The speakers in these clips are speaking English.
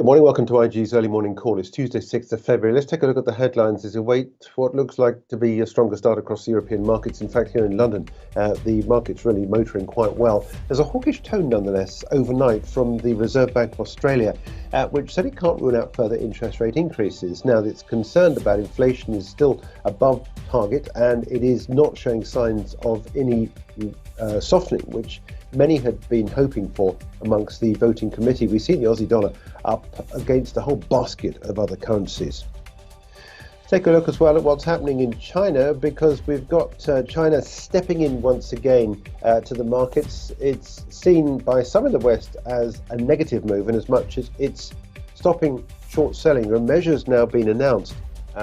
morning. Welcome to IG's early morning call. It's Tuesday, 6th of February. Let's take a look at the headlines as we await what looks like to be a stronger start across the European markets. In fact, here in London, the market's really motoring quite well. There's a hawkish tone, nonetheless, overnight from the Reserve Bank of Australia, which said it can't rule out further interest rate increases. Now, it's concerned about inflation is still above target, and it is not showing signs of any softening, which many had been hoping for amongst the voting committee. We've seen the Aussie dollar up against a whole basket of other currencies. Take a look as well at what's happening in China, because we've got China stepping in once again to the markets. It's seen by some in the West as a negative move, and as much as it's stopping short selling. There are measures now being announced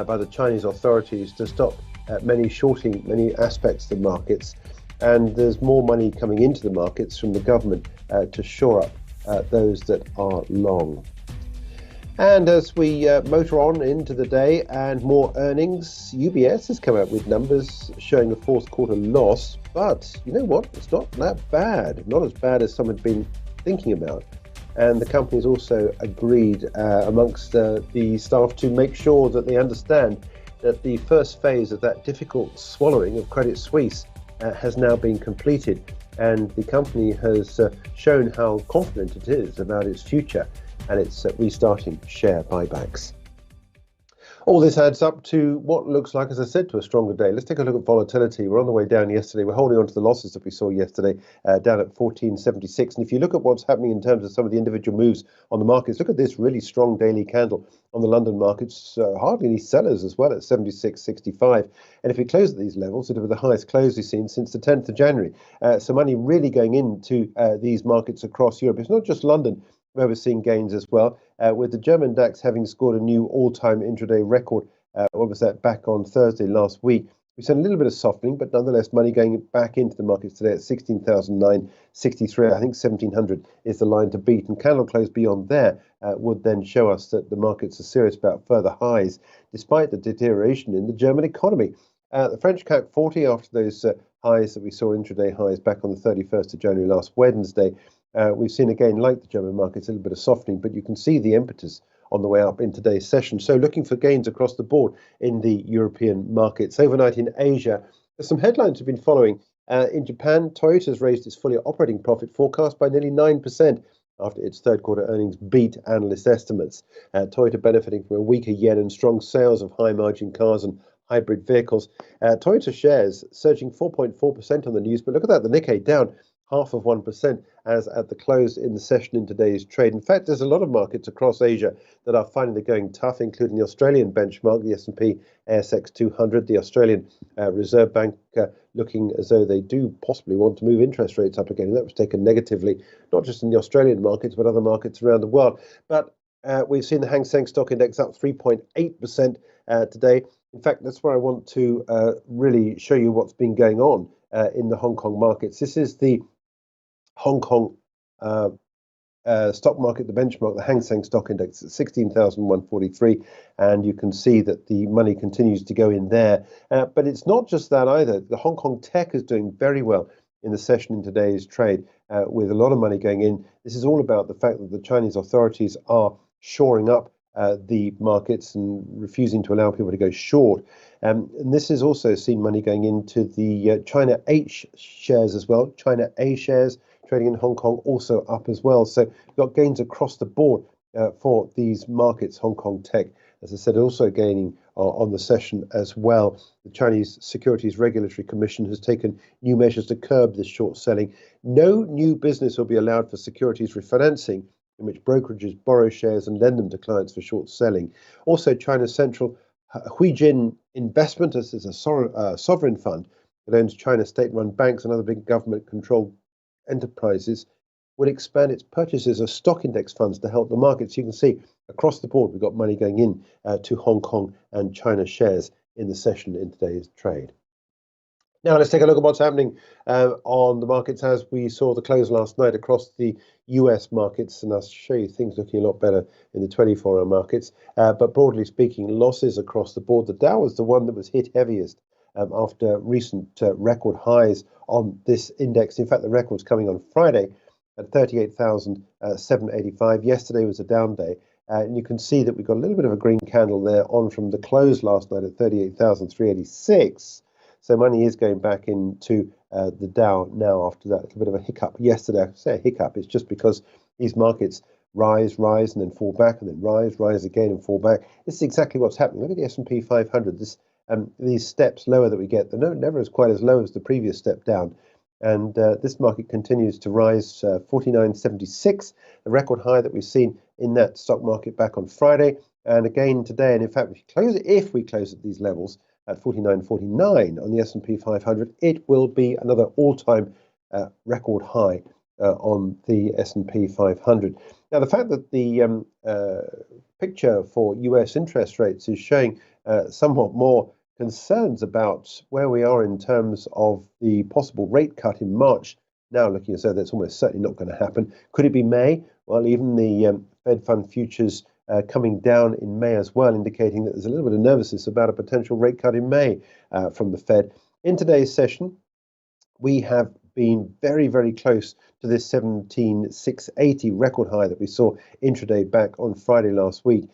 by the Chinese authorities to stop many shorting many aspects of the markets. And there's more money coming into the markets from the government to shore up those that are long. And as we motor on into the day and more earnings, UBS has come out with numbers showing a fourth quarter loss. But you know what? It's not that bad. Not as bad as some had been thinking about. And the company has also agreed amongst the staff to make sure that they understand that the first phase of that difficult swallowing of Credit Suisse has now been completed, and the company has shown how confident it is about its future, and it's restarting share buybacks. All this adds up to what looks like, as I said, to a stronger day. Let's take a look at volatility. We're on the way down yesterday. We're holding on to the losses that we saw yesterday, down at 1476. And if you look at what's happening in terms of some of the individual moves on the markets, look at this really strong daily candle on the London markets. Hardly any sellers as well at 76.65. And if we close at these levels, it'll be the highest close we've seen since the 10th of January. So money really going into these markets across Europe. It's not just London where we're seeing gains as well, with the German DAX having scored a new all-time intraday record. What was that, back on Thursday last week? We've seen a little bit of softening, but nonetheless money going back into the markets today at 16,963. I think 1,700 is the line to beat, and candle close beyond there would then show us that the markets are serious about further highs, despite the deterioration in the German economy. The French CAC 40, after those highs that we saw, intraday highs back on the 31st of January last Wednesday, we've seen again, like the German markets, a little bit of softening, but you can see the impetus on the way up in today's session. So looking for gains across the board in the European markets. Overnight in Asia, there's some headlines we've been following. In Japan, Toyota has raised its full-year operating profit forecast by nearly 9% after its third quarter earnings beat analyst estimates. Toyota benefiting from a weaker yen and strong sales of high-margin cars and hybrid vehicles. Toyota shares surging 4.4% on the news, but look at that, the Nikkei down 0.5% as at the close in the session in today's trade. In fact, there's a lot of markets across Asia that are finding they're going tough, including the Australian benchmark, the S&P ASX 200, the Australian Reserve Bank looking as though they do possibly want to move interest rates up again. And that was taken negatively, not just in the Australian markets, but other markets around the world. But we've seen the Hang Seng Stock Index up 3.8% today. In fact, that's where I want to really show you what's been going on in the Hong Kong markets. This is the Hong Kong stock market, the benchmark, the Hang Seng Stock Index at 16,143, and you can see that the money continues to go in there. But it's not just that either. The Hong Kong tech is doing very well in the session in today's trade, with a lot of money going in. This is all about the fact that the Chinese authorities are shoring up the markets and refusing to allow people to go short. And this has also seen money going into the China H shares as well. China A shares trading in Hong Kong also up as well. So we've got gains across the board for these markets. Hong Kong tech, as I said, also gaining on the session as well. The Chinese Securities Regulatory Commission has taken new measures to curb this short selling. No new business will be allowed for securities refinancing, in which brokerages borrow shares and lend them to clients for short selling. Also, China's central Huijin Investment, as is a sovereign fund that owns China's state-run banks and other big government-controlled enterprises, will expand its purchases of stock index funds to help the markets. You can see across the board we've got money going in to Hong Kong and China shares in the session in today's trade. Now let's take a look at what's happening on the markets as we saw the close last night across the US markets, and I'll show you things looking a lot better in the 24-hour markets. But broadly speaking, losses across the board. The Dow was the one that was hit heaviest after recent record highs on this index. In fact, the record's coming on Friday at 38,785. Yesterday was a down day, And you can see that we've got a little bit of a green candle there on from the close last night at 38,386. So money is going back into the Dow now after that little bit of a hiccup yesterday. I say a hiccup, it's just because these markets rise, and then fall back, and then rise again and fall back. This is exactly what's happening. Look at the S&P 500. These steps lower that we get, they're never as quite as low as the previous step down. And this market continues to rise, 49.76, the record high that we've seen in that stock market back on Friday. And again today, and in fact, if we close at these levels at 49.49 on the S&P 500, it will be another all-time record high on the S&P 500. Now, the fact that the picture for US interest rates is showing somewhat more concerns about where we are in terms of the possible rate cut in March, now looking as though that's almost certainly not going to happen. Could it be May? Well, even the Fed Fund futures coming down in May as well, indicating that there's a little bit of nervousness about a potential rate cut in May from the Fed. In today's session, we have been very, very close to this 17,680 record high that we saw intraday back on Friday last week.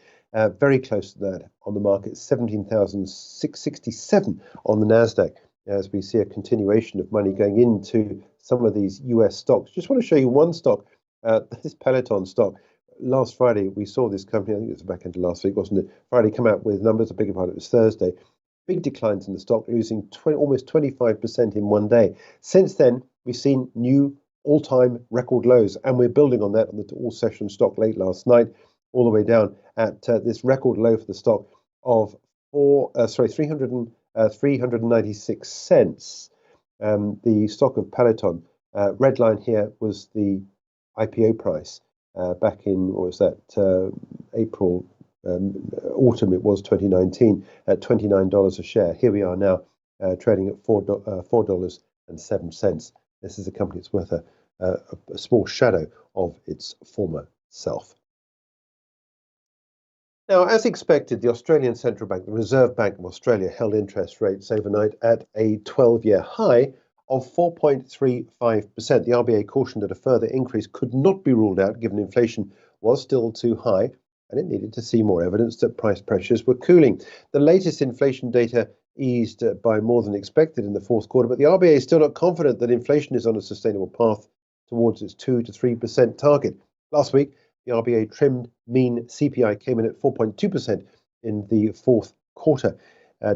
Very close to that on the market, 17,667 on the NASDAQ, as we see a continuation of money going into some of these US stocks. Just want to show you one stock, this Peloton stock. Last Friday, we saw this company, I think it was back into last week, wasn't it? Friday come out with numbers, I beg your pardon, it was Thursday. Big declines in the stock, losing almost 25% in one day. Since then, we've seen new all-time record lows, and we're building on that on the all-session stock late last night, all the way down at this record low for the stock of 396 cents. The stock of Peloton, red line here was the IPO price back in, what was that, April, autumn it was 2019, at $29 a share. Here we are now trading at $4.07. This is a company that's worth a small shadow of its former self. Now, as expected, the Australian Central Bank, the Reserve Bank of Australia, held interest rates overnight at a 12-year high of 4.35%. The RBA cautioned that a further increase could not be ruled out given inflation was still too high and it needed to see more evidence that price pressures were cooling. The latest inflation data eased by more than expected in the fourth quarter, but the RBA is still not confident that inflation is on a sustainable path towards its 2 to 3% target. Last week, the RBA trimmed mean CPI came in at 4.2% in the fourth quarter,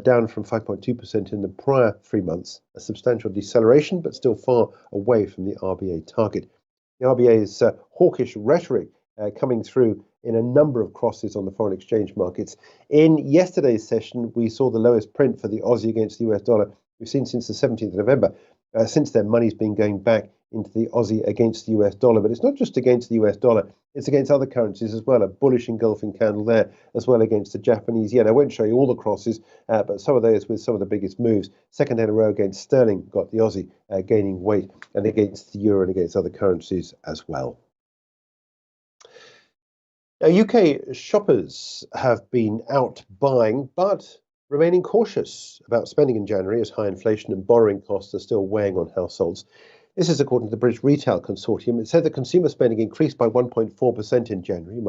down from 5.2% in the prior 3 months, a substantial deceleration, but still far away from the RBA target. The RBA's hawkish rhetoric coming through in a number of crosses on the foreign exchange markets. In yesterday's session, we saw the lowest print for the Aussie against the US dollar we've seen since the 17th of November. Since then, money's been going back into the Aussie against the US dollar, but it's not just against the US dollar, it's against other currencies as well. A bullish engulfing candle there, as well against the Japanese yen. I won't show you all the crosses, but some of those with some of the biggest moves. Second in a row against sterling, got the Aussie gaining weight, and against the euro and against other currencies as well. Now, UK shoppers have been out buying, but remaining cautious about spending in January as high inflation and borrowing costs are still weighing on households. This is according to the British Retail Consortium. It said that consumer spending increased by 1.4% in January,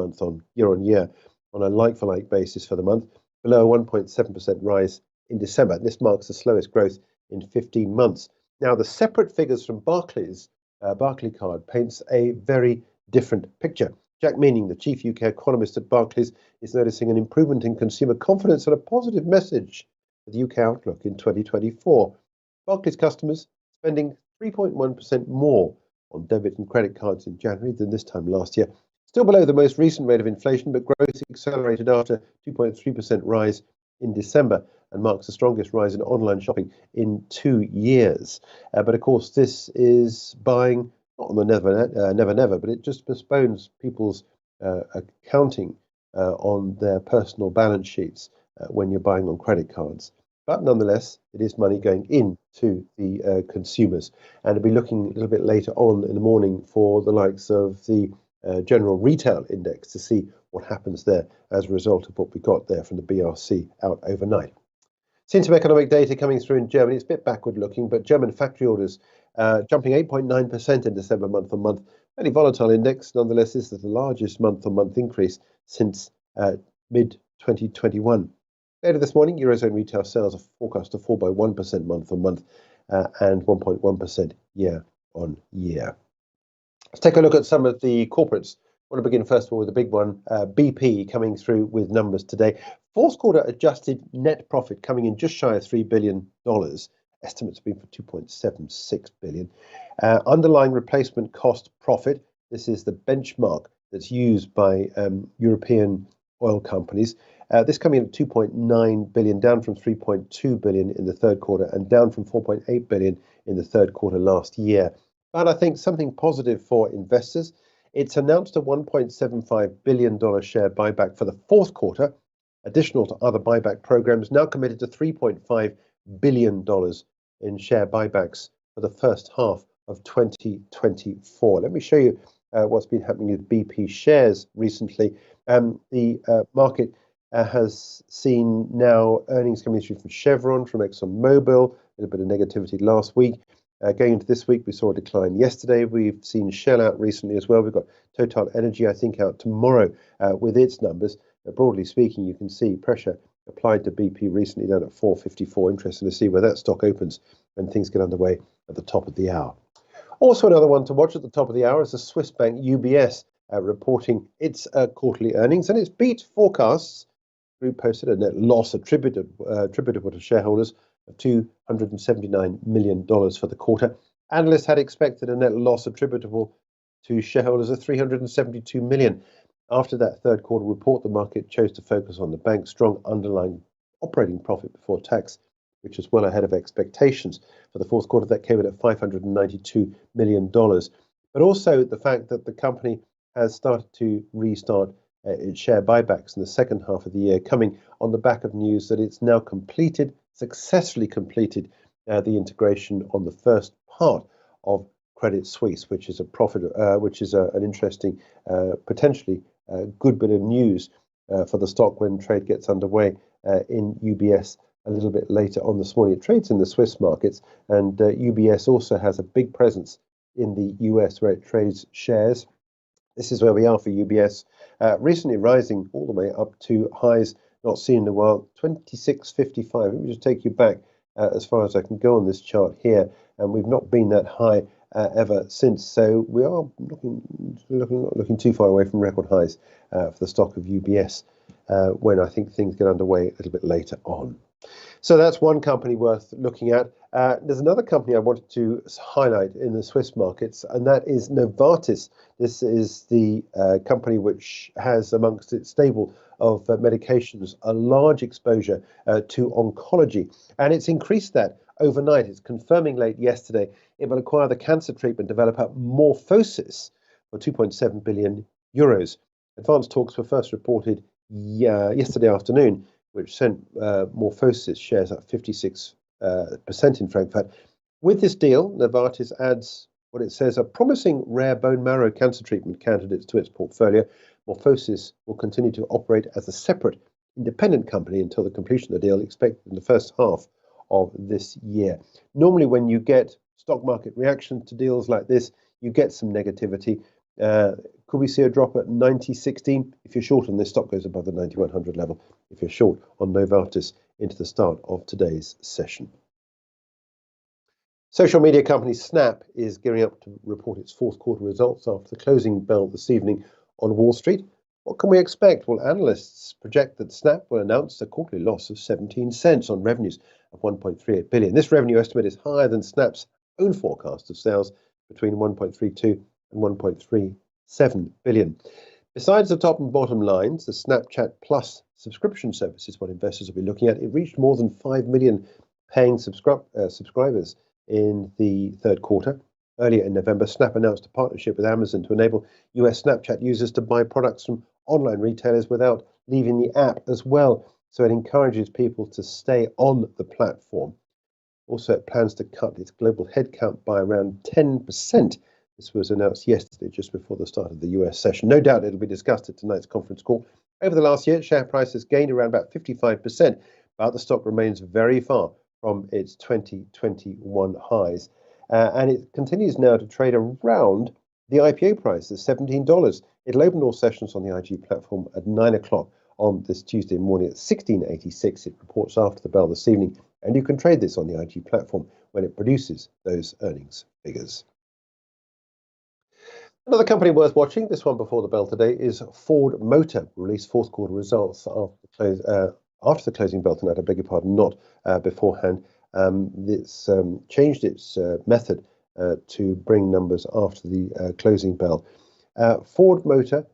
year on year, on a like-for-like basis for the month, below a 1.7% rise in December. This marks the slowest growth in 15 months. Now, the separate figures from Barclays, Barclaycard, paints a very different picture. Jack Meaning, the chief UK economist at Barclays, is noticing an improvement in consumer confidence and a positive message for the UK outlook in 2024. Barclays customers spending 3.1% more on debit and credit cards in January than this time last year. Still below the most recent rate of inflation, but growth accelerated after 2.3% rise in December and marks the strongest rise in online shopping in 2 years. But of course, this is buying not on the never, but it just postpones people's accounting on their personal balance sheets when you're buying on credit cards. But nonetheless, it is money going into the consumers. And we'll be looking a little bit later on in the morning for the likes of the general retail index to see what happens there as a result of what we got there from the BRC out overnight. Seen some economic data coming through in Germany. It's a bit backward looking, but German factory orders jumping 8.9% in December month on month, Fairly volatile index, nonetheless. This is the largest month-on-month increase since mid-2021. Later this morning, Eurozone retail sales are forecast to fall by 1% month-on-month and 1.1% year-on-year. Let's take a look at some of the corporates. I want to begin first of all with the big one, BP, coming through with numbers today. Fourth quarter adjusted net profit coming in just shy of $3 billion. Estimates have been for 2.76 billion. Underlying replacement cost profit. This is the benchmark that's used by European oil companies. This coming in at 2.9 billion, down from 3.2 billion in the third quarter and down from 4.8 billion in the third quarter last year. But I think something positive for investors. It's announced a $1.75 billion share buyback for the fourth quarter, additional to other buyback programs, now committed to $3.5 billion in share buybacks for the first half of 2024. Let me show you what's been happening with BP shares recently. The market has seen now earnings coming through from Chevron, from ExxonMobil, a little bit of negativity last week. Going into this week, we saw a decline yesterday. We've seen Shell out recently as well. We've got Total Energy, I think, out tomorrow with its numbers. Broadly speaking, you can see pressure applied to BP recently down at 454. Interesting to see where that stock opens when things get underway at the top of the hour. Also, another one to watch at the top of the hour is the Swiss bank UBS reporting its quarterly earnings, and its beat forecasts. The group posted a net loss attributable to shareholders of $279 million for the quarter. Analysts had expected a net loss attributable to shareholders of $372 million. After that third quarter report, the market chose to focus on the bank's strong underlying operating profit before tax, which was well ahead of expectations. For the fourth quarter, that came in at $592 million. But also the fact that the company has started to restart its share buybacks in the second half of the year, coming on the back of news that it's now successfully completed the integration on the first part of Credit Suisse, which is an interesting, potentially good bit of news for the stock when trade gets underway in UBS a little bit later on this morning. It trades in the Swiss markets, and UBS also has a big presence in the US where it trades shares. This is where we are for UBS, recently rising all the way up to highs not seen in a while, 26.55. Let me just take you back as far as I can go on this chart here, and we've not been that high ever since. So we are not looking too far away from record highs for the stock of UBS when I think things get underway a little bit later on. So that's one company worth looking at. There's another company I wanted to highlight in the Swiss markets, and that is Novartis. This is the company which has amongst its stable of medications a large exposure to oncology, and it's increased that overnight. It's confirming late yesterday it will acquire the cancer treatment developer MorphoSys for 2.7 billion euros. Advanced talks were first reported yesterday afternoon, which sent MorphoSys shares up 56% in Frankfurt. With this deal, Novartis adds what it says are promising rare bone marrow cancer treatment candidates to its portfolio. MorphoSys will continue to operate as a separate independent company until the completion of the deal, expected in the first half of this year. Normally, when you get stock market reaction to deals like this, you get some negativity. Could we see a drop at 90.16? If you're short on this, stock goes above the 9100 level. If you're short on Novartis into the start of today's session. Social media company Snap is gearing up to report its fourth quarter results after the closing bell this evening on Wall Street. What can we expect? Well, analysts project that Snap will announce a quarterly loss of 17 cents on revenues of 1.38 billion. This revenue estimate is higher than Snap's own forecast of sales between 1.32 and 1.37 billion. Besides the top and bottom lines, the Snapchat Plus subscription service is what investors will be looking at. It reached more than 5 million paying subscribers in the third quarter. Earlier in November, Snap announced a partnership with Amazon to enable US Snapchat users to buy products from online retailers without leaving the app as well. So it encourages people to stay on the platform. Also, it plans to cut its global headcount by around 10%. This was announced yesterday, just before the start of the US session. No doubt it'll be discussed at tonight's conference call. Over the last year, share price has gained around about 55%, but the stock remains very far from its 2021 highs. And it continues now to trade around The IPO price is $17. It'll open all sessions on the IG platform at 9 o'clock on this Tuesday morning at 16.86. It reports after the bell this evening, and you can trade this on the IG platform when it produces those earnings figures. Another company worth watching, this one before the bell today, is Ford Motor. Released fourth quarter results after the closing bell tonight, I beg your pardon, not beforehand. It's changed its method to bring numbers after the closing bell. Ford Motor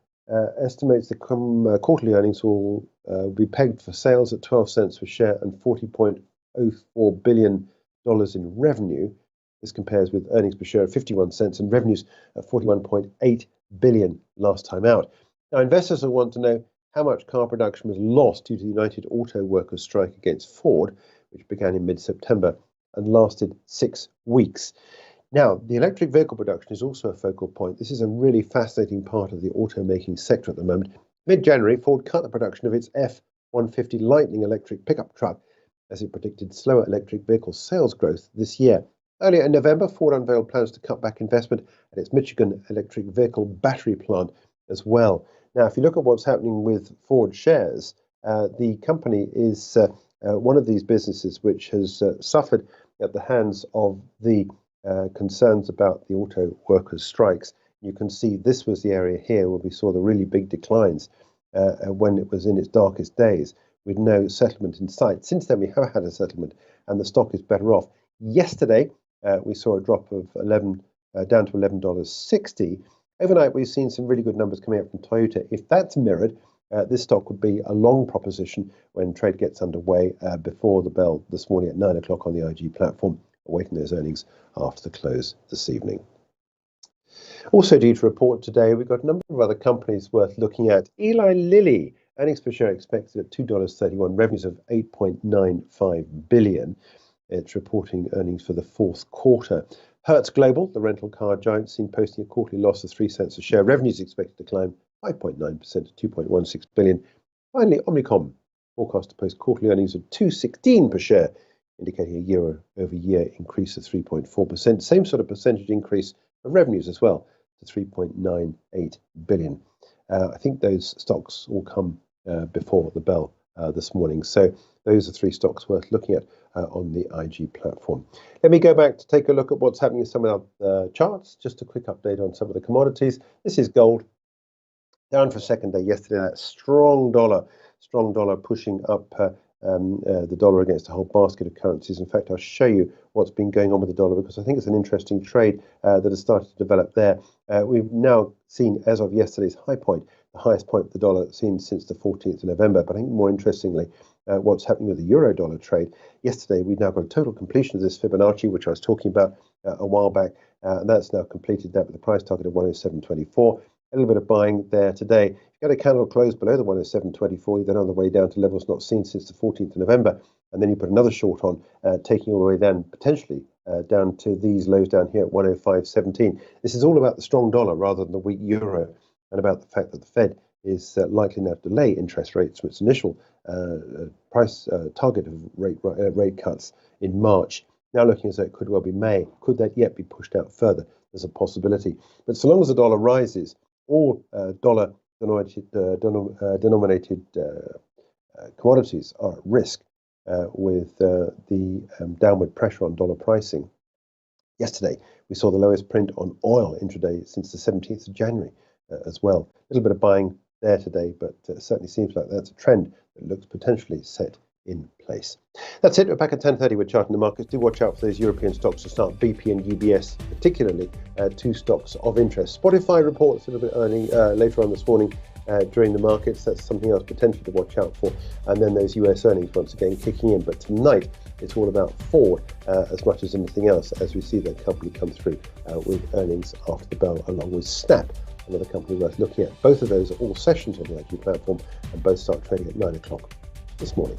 estimates the quarterly earnings will be pegged for sales at 12 cents per share and $40.04 billion in revenue. This compares with earnings per share of 51 cents and revenues at 41.8 billion last time out. Now, investors will want to know how much car production was lost due to the United Auto Workers strike against Ford, which began in mid-September and lasted 6 weeks. Now, the electric vehicle production is also a focal point. This is a really fascinating part of the automaking sector at the moment. Mid-January, Ford cut the production of its F-150 Lightning electric pickup truck as it predicted slower electric vehicle sales growth this year. Earlier in November, Ford unveiled plans to cut back investment at its Michigan electric vehicle battery plant as well. Now, if you look at what's happening with Ford shares, the company is one of these businesses which has suffered at the hands of the concerns about the auto workers' strikes. You can see this was the area here where we saw the really big declines when it was in its darkest days, with no settlement in sight. Since then, we have had a settlement, and the stock is better off. Yesterday, we saw a drop of down to $11.60. Overnight, we've seen some really good numbers coming out from Toyota. If that's mirrored, this stock would be a long proposition when trade gets underway before the bell this morning at 9 o'clock on the IG platform, awaiting those earnings after the close this evening. Also due to report today, we've got a number of other companies worth looking at. Eli Lilly, earnings per share expected at $2.31, revenues of $8.95 billion. It's reporting earnings for the fourth quarter. Hertz Global, the rental car giant, seen posting a quarterly loss of 3 cents a share. Revenues expected to climb 5.9% to $2.16 billion. Finally, Omnicom, forecast to post quarterly earnings of $2.16 per share, indicating a year-over-year increase of 3.4%. Same sort of percentage increase of revenues as well, to $3.98 billion. I think those stocks all come before the bell this morning. So those are three stocks worth looking at on the IG platform. Let me go back to take a look at what's happening in some of our charts. Just a quick update on some of the commodities. This is gold. Down for a second day yesterday. That strong dollar pushing up the dollar against a whole basket of currencies. In fact, I'll show you what's been going on with the dollar because I think it's an interesting trade that has started to develop there. We've now seen, as of yesterday's high point, the highest point for the dollar seen since the 14th of November. But I think more interestingly, what's happening with the euro-dollar trade. Yesterday, we've now got a total completion of this Fibonacci, which I was talking about a while back. And that's now completed that with a price target of 107.24. A little bit of buying there today. If you get a candle close below the 107.24, you're then on the way down to levels not seen since the 14th of November. And then you put another short on, taking all the way then potentially down to these lows down here at 105.17. This is all about the strong dollar rather than the weak euro, and about the fact that the Fed is likely now to delay interest rates from its initial price target of rate cuts in March. Now looking as though it could well be May. Could that yet be pushed out further? There's a possibility. But so long as the dollar rises, all dollar-denominated commodities are at risk with the downward pressure on dollar pricing. Yesterday, we saw the lowest print on oil intraday since the 17th of January as well. A little bit of buying there today, but it certainly seems like that's a trend that looks potentially set in place. That's it. We're back at 10:30 with Charting the Markets. Do watch out for those European stocks to start, BP and UBS, particularly two stocks of interest. Spotify reports a little bit early later on this morning during the markets. That's something else potentially to watch out for. And then those US earnings once again kicking in. But tonight, it's all about Ford as much as anything else as we see that company come through with earnings after the bell, along with Snap, another company worth looking at. Both of those are all sessions on the IG platform and both start trading at 9 o'clock this morning.